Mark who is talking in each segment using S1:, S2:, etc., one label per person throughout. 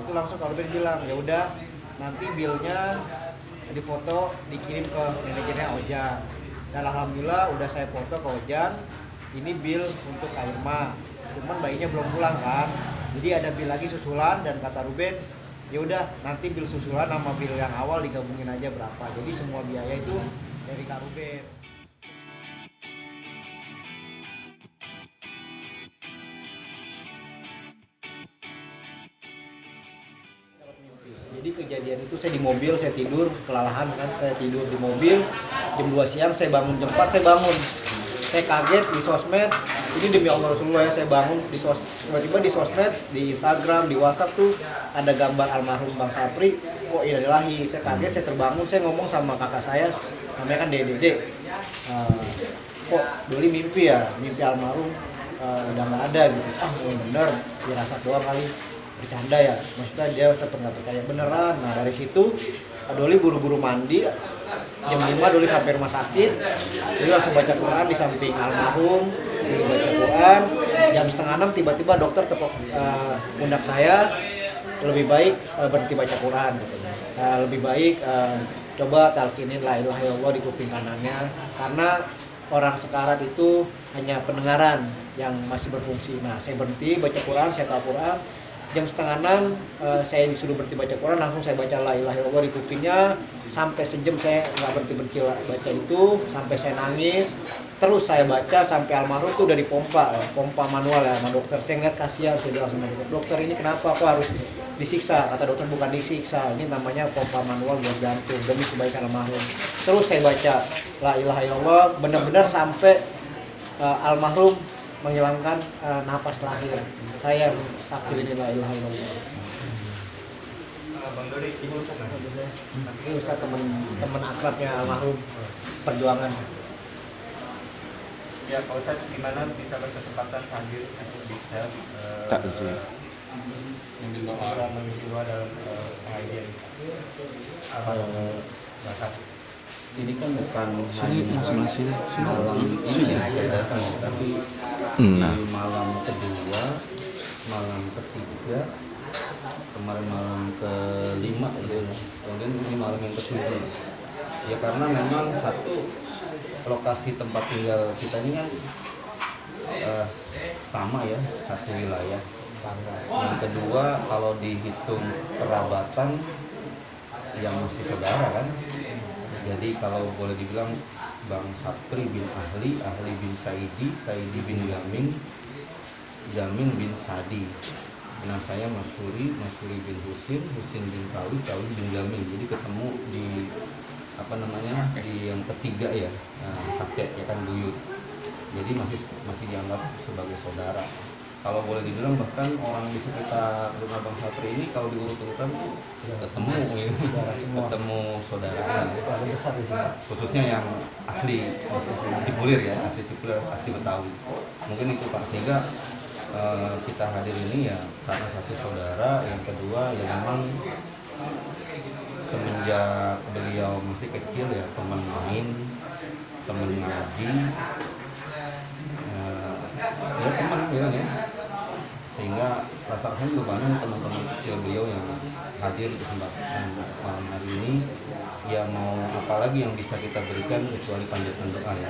S1: itu langsung Kak Ruben bilang, ya udah nanti bilnya difoto dikirim ke manajernya Ojan. Dan alhamdulillah udah saya foto ke Ojan, ini bil untuk Kak Irma. Cuman bayinya belum pulang kan, jadi ada bil lagi susulan. Dan kata Ruben, ya udah nanti bil susulan sama bil yang awal digabungin aja berapa. Jadi semua biaya itu dari Kak Ruben. Jadi kejadian itu saya di mobil, saya tidur kelalahan kan, saya tidur di mobil jam 2 siang, saya bangun jam 4, saya bangun. Saya kaget di sosmed, ini demi Allah Rasulullah ya, saya bangun di tiba-tiba di sosmed, di Instagram, di WhatsApp tuh ada gambar almarhum Bang Sapri, kok innalillahi. Saya kaget, saya terbangun, saya ngomong sama kakak saya, namanya kan Dede, kok Doli mimpi ya, mimpi almarhum udah nggak ada gitu. Bener, dirasa doang kali, bercanda ya, maksudnya dia tetap nggak percaya beneran. Nah dari situ Doli buru-buru mandi, jam 5 Doli sampai rumah sakit, jadi langsung baca Quran di samping almarhum. Doli baca Quran, jam setengah 6 tiba-tiba dokter tepuk pundak saya, lebih baik berhenti baca Quran gitu. Lebih baik coba talqinin la ilaha illallah di kuping kanannya, karena orang sekarat itu hanya pendengaran yang masih berfungsi. Nah saya berhenti baca Quran, saya tahu Quran. Jam setengah 6 saya disuruh berhenti baca Quran, langsung saya baca la ilaha illallah di kupingnya. Sampai sejam saya nggak berhenti baca itu, sampai saya nangis. Terus saya baca sampai almarhum tuh udah dipompa, pompa manual ya sama dokter. Saya ngeliat kasihan, saya bilang sama dokter, ini kenapa aku harus disiksa? Kata dokter, bukan disiksa, ini namanya pompa manual buat jantung demi kebaikan almarhum. Terus saya baca la ilaha illallah benar-benar sampai almarhum menghilangkan napas terakhir. Saya takdirin la ilaha illallah.
S2: Bang Doli, Ibu Ustaz.
S1: Ini Ustaz teman akrabnya almarhum perjuangan.
S2: Ya Pak Ustaz, gimana bisa berkesempatan hadir untuk bisa
S3: takziah
S2: mengisi doa dalam pengajian bakat.
S4: Ini kan bukan
S3: sini
S4: malam ini yang saya datang, tapi di malam kedua, malam ketiga, kemarin malam kelima gitu ya, kemudian ini malam yang ketujuh. Ya karena memang satu, lokasi tempat tinggal kita ini kan sama ya, satu wilayah. Yang kedua, kalau dihitung kerabatan yang masih saudara kan. Jadi kalau boleh dibilang Bang Sapri bin Ahli, Ahli bin Saidi, Saidi bin Jamin, Jamin bin Sadi. Nah saya Masuri, Masuri bin Husin, Husin bin Kawi, Kawi bin Jamin. Jadi ketemu di di yang ketiga ya, kakek ya kan, buyut. Jadi masih dianggap sebagai saudara. Kalau boleh dibilang bahkan orang di sekitar rumah Bang Sapri ini kalau diurut-urutan tuh ketemu ketemu saudara.
S1: Itu besar di sini.
S4: Khususnya yang asli Cipulir ya, asli Cipulir, asli Betawi. Mungkin itu Pak, sehingga kita hadir ini ya karena satu saudara, yang kedua ya memang semenjak beliau masih kecil ya teman main, teman ngaji, ya teman ya, sehingga rasa-rasanya juga banyak teman-teman kecil beliau yang hadir di kesempatan malam hari ini. Ya mau apa lagi yang bisa kita berikan kecuali panjatan doa ya.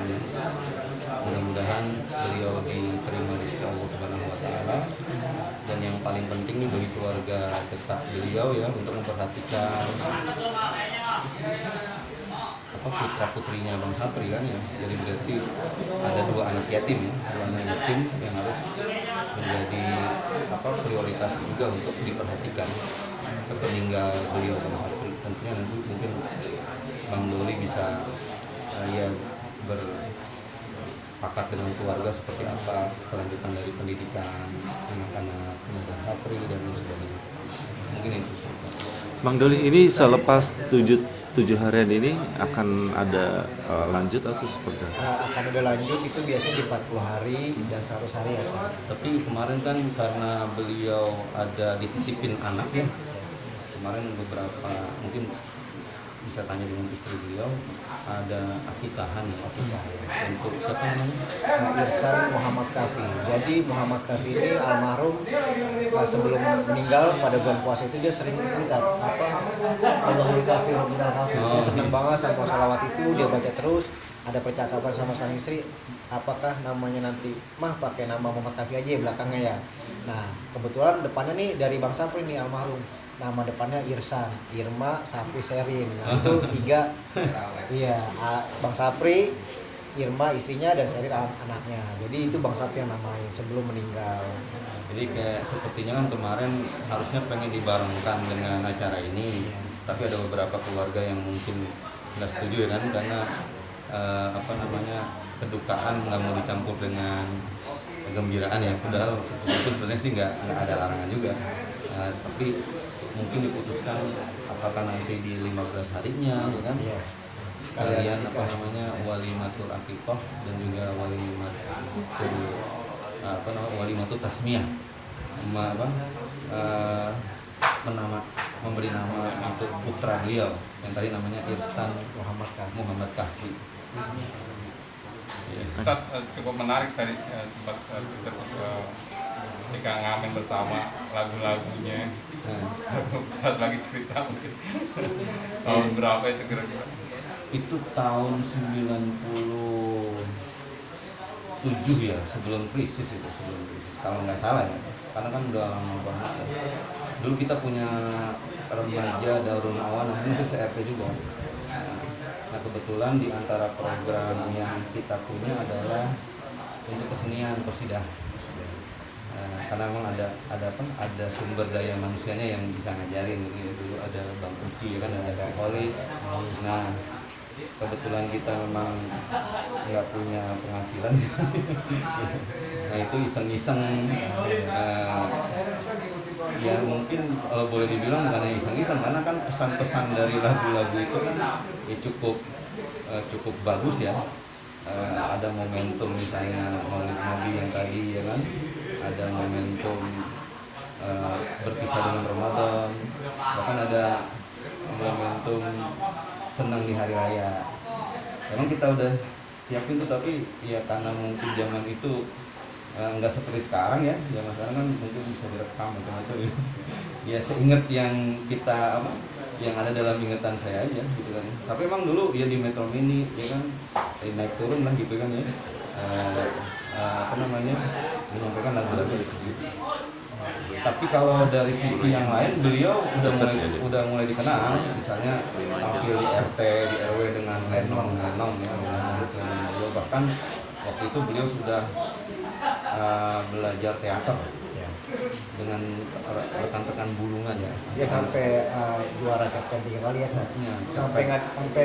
S4: Mudah-mudahan beliau diterima di sisi Allah Subhanahu wa taala, dan yang paling penting nih bagi keluarga dekat beliau ya untuk memperhatikan putra putrinya Bang Sapri kan ya. Jadi berarti ada dua anak yatim ya, dua anak yatim yang harus menjadi prioritas juga untuk diperhatikan sepeninggal beliau Bang Sapri. Tentunya nanti mungkin Bang Doli bisa bersepakat dengan keluarga seperti apa kelanjutan dari pendidikan anak-anak Bang Sapri dan lain sebagainya. Mungkin itu.
S3: Bang Doli, ini selepas 7 harian ini akan ada lanjut atau seperti apa?
S1: Akan ada lanjut, itu biasanya di 40 hari dan 100 hari ya Pak.
S4: Tapi kemarin kan karena beliau ada dititipin anak ya, kemarin beberapa mungkin bisa tanya dengan istri beliau, ada akikahan ya, untuk siapa namanya?
S1: Irsan Muhammad Kafi. Jadi Muhammad Kafi ini almarhum sebelum meninggal pada bulan puasa itu dia sering minta apa Allahul Kafi, Rabbunal Kafi. Dia senang banget sama sholawat itu, dia baca terus. Ada percakapan sama sang istri, apakah namanya nanti mah pakai nama Muhammad Kafi aja ya belakangnya ya. Nah kebetulan depannya nih dari Bang Sapri nih almarhum, nama depannya Irsan, Irma, Sapri, Serin. Nah itu 3. Iya, Bang Sapri, Irma istrinya, dan Serin anaknya. Jadi itu Bang Sapri yang namain sebelum meninggal.
S4: Jadi kayak sepertinya kan kemarin harusnya pengen dibarengkan dengan acara ini, tapi ada beberapa keluarga yang mungkin nggak setuju ya kan, karena kedukaan nggak mau dicampur dengan kegembiraan ya. Padahal itu sebenarnya sih nggak ada larangan juga, tapi mungkin diputuskan apakah nanti di 15 harinya ya kan, sekalian walimatul akikoh dan juga walimatul tasmiyah, memberi nama untuk putra beliau yang tadi namanya Irsan Muhammad Kahfi.
S2: Ustaz, cukup menarik tadi sempat kita ketika ngamen bersama lagu-lagunya. Ustaz lagi cerita mungkin tahun berapa itu kira-kira?
S4: Itu tahun 97 ya, sebelum krisis kalau nggak salah ya, karena kan udah lama banget ya. Dulu kita punya remaja Darul Awan, itu CRT juga. Nah kebetulan di antara program yang kita punya adalah untuk kesenian qasidah. Karena memang ada sumber daya manusianya yang bisa ngajarin gitu. Dulu ada Bang Uci ya kan, ada Kolis. Nah kebetulan kita memang nggak punya penghasilan. Nah itu iseng-iseng, ya mungkin kalau boleh dibilang bukan iseng-iseng, karena kan pesan-pesan dari lagu-lagu itu kan ya cukup bagus ya. Ada momentum misalnya Maulid Nabi yang tadi ya kan, ada momentum berpisah dengan Ramadan, bahkan ada momentum senang di hari raya. Memang kita udah siapin tuh, tapi ya karena mungkin zaman itu nggak seperti sekarang ya, zaman sekarang kan mungkin bisa direkam macam-macam ya. Ya seinget yang kita yang ada dalam ingatan saya aja gitu kan. Tapi emang dulu ya di Metro Mini ya kan, naik turun lah gitu kan ya, menyampaikan lagu-lagu gitu. Tapi kalau dari sisi yang lain, beliau udah mulai dikenal, misalnya tampil di RT, di RW dengan Lenong ya, beliau bahkan waktu itu beliau sudah belajar teater dengan rekan-rekan Bulungan ya. Dia sampai juara captain 3 kali ya. Sampai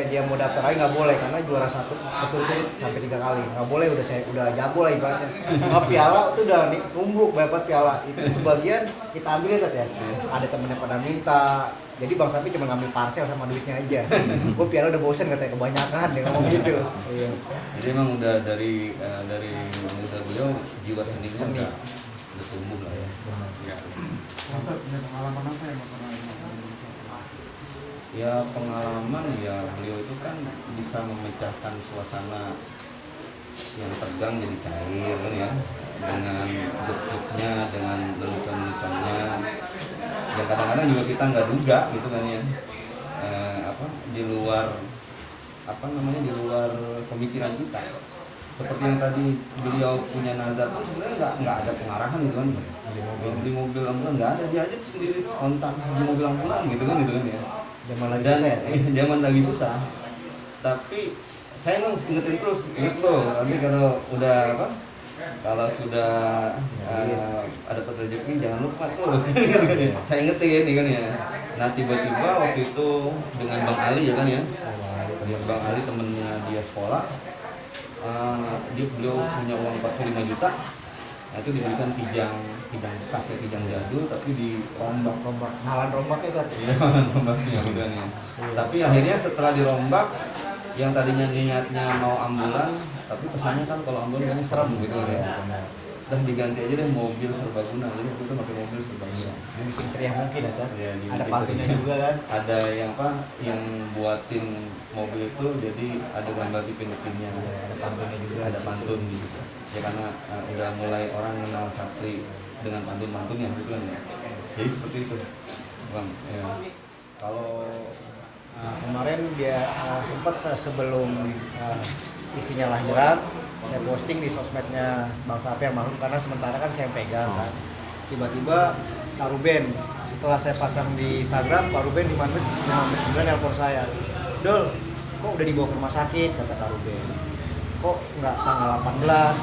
S4: dia mau daftar lagi nggak boleh, karena juara 1 betul-betul sampai 3 kali nggak boleh. Udah jago lah ibaratnya. Piala itu udah numbruk dapat piala itu, sebagian kita ambil ya. Ada temennya pada minta, jadi Bang Sapi cuma ngambil parcel sama duitnya aja. Gue piala udah bosen katanya, kebanyakan dia ngomong gitu. Iya. Jadi emang udah dari muda beliau jiwa seninya udah tumbuh lah ya.
S5: Punya pengalaman apa yang pernah?
S4: Ya pengalaman ya, beliau itu kan bisa memecahkan suasana yang tegang jadi cair kan ya, dengan bentuknya, dengan lelucon-leluconnya yang kadang-kadang juga kita nggak duga gitu kan ya, di luar di luar pemikiran kita. Seperti yang tadi beliau punya nazar kan sebenarnya nggak ada pengarahan gitu kan, di mobil ambulan nggak ada, dia aja sendiri spontan di mobil ambulan gitu kan ya. Zaman lagi susah. Tapi saya emang ingetin terus, inget loh, tapi kalau sudah ada rezeki jangan lupa tuh. Saya ingetin nih kan ya. Nah tiba-tiba waktu itu dengan Bang Ali ya kan ya, Bang Ali temennya dia sekolah, beliau punya uang 45 juta. Nah itu diberikan pijang bekas ya, pijang jadul, tapi dirombak malan rombaknya kan. Iya, malan rombaknya udah nih. Tapi akhirnya setelah dirombak, yang tadinya niatnya mau ambulan, tapi kesannya kan kalau ambulan kan serem gitu ya. udah diganti aja deh mobil serbaguna, jadi waktu itu pakai mobil serbaguna.
S1: Bikin ceria mungkin ya, Tan?
S4: Ya,
S1: Ada
S4: dibikin
S1: pantunnya
S4: ceria.
S1: juga kan?
S4: Ada yang apa yang buatin mobil itu, jadi ada gambar di pinnya,
S1: Ada pantunnya juga.
S4: ada pantun gitu ya, karena udah mulai orang kenal Sapri dengan pantun-pantunnya gitu kan ya. Jadi seperti itu bang ya. Kalau
S1: Kemarin dia sempat sebelum isinya lahiran, saya posting di sosmednya Bang Sapri almarhum, karena sementara kan saya yang pegang kan. Tiba-tiba Kak Ruben, setelah saya pasang di Instagram, Kak Ruben 5 menit kemudian nelpon saya, Dol, kok udah dibawa ke rumah sakit, kata Kak Ruben. Kok nggak tanggal 18?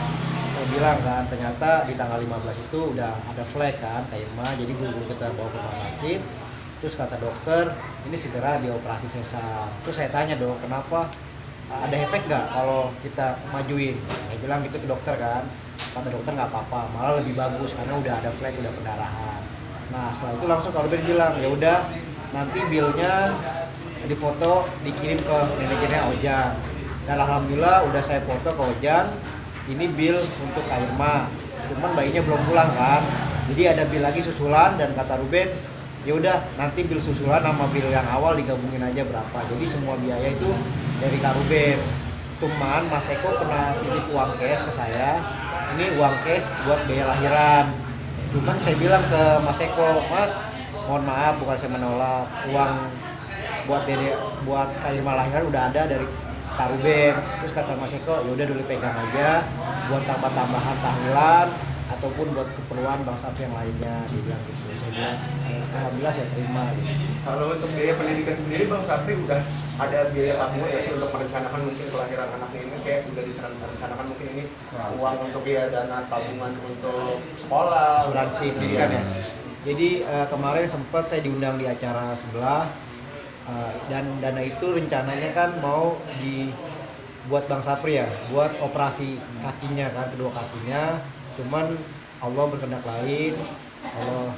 S1: Saya bilang kan, ternyata di tanggal 15 itu udah ada flag kan, Kak Irma, jadi buru-buru kita bawa ke rumah sakit. Terus kata dokter, ini segera dioperasi sesar. Terus saya tanya, dong, kenapa? Ada efek nggak kalau kita majuin? Saya bilang gitu ke dokter kan. Kata dokter nggak apa-apa, malah lebih bagus karena udah ada flag, udah pendarahan. Nah setelah itu langsung kalau bilang, ya udah nanti bilnya difoto dikirim ke manajernya Ojang. Dan alhamdulillah udah saya foto ke Ojang. Ini bil untuk Kak Irma. Cuman bayinya belum pulang kan. Jadi ada bil lagi susulan, dan kata Ruben, ya udah nanti bil susulan sama bil yang awal digabungin aja berapa. Jadi semua biaya itu dari Kak Ruben. Cuman Mas Eko pernah titip uang cash ke saya. Ini uang cash buat biaya lahiran. Cuman saya bilang ke Mas Eko, Mas, mohon maaf bukan saya menolak, uang buat Kak Irma lahiran udah ada dari Kak Ruben. Terus kata Mas Eko, ya udah dulu pegang aja buat tambahan tahlilan ataupun buat keperluan Bang Sapri yang lainnya, dia bilang gitu. Saya bilang alhamdulillah saya terima gitu.
S6: Kalau untuk biaya pendidikan sendiri Bang Sapri udah ada biaya tabungan ya sih untuk merencanakan mungkin kelahiran anaknya ini, kayak udah direncanakan mungkin ini uang untuk ya dana tabungan untuk sekolah,
S1: Asuransi pendidikan ya. Jadi kemarin sempat saya diundang di acara sebelah, dan dana itu rencananya kan mau dibuat Bang Sapri ya, buat operasi kakinya kan, kedua kakinya. Cuman Allah berkehendak lain, Allah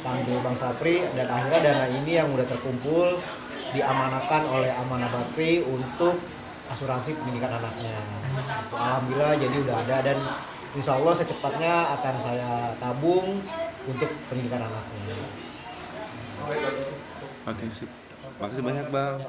S1: panggil Bang Sapri, dan akhirnya dana ini yang udah terkumpul diamanahkan oleh Amanah Bakri untuk asuransi pendidikan anaknya. Alhamdulillah jadi udah ada, dan insya Allah secepatnya akan saya tabung untuk pendidikan anaknya.
S3: Oke, sip. Makasih banyak, Bang.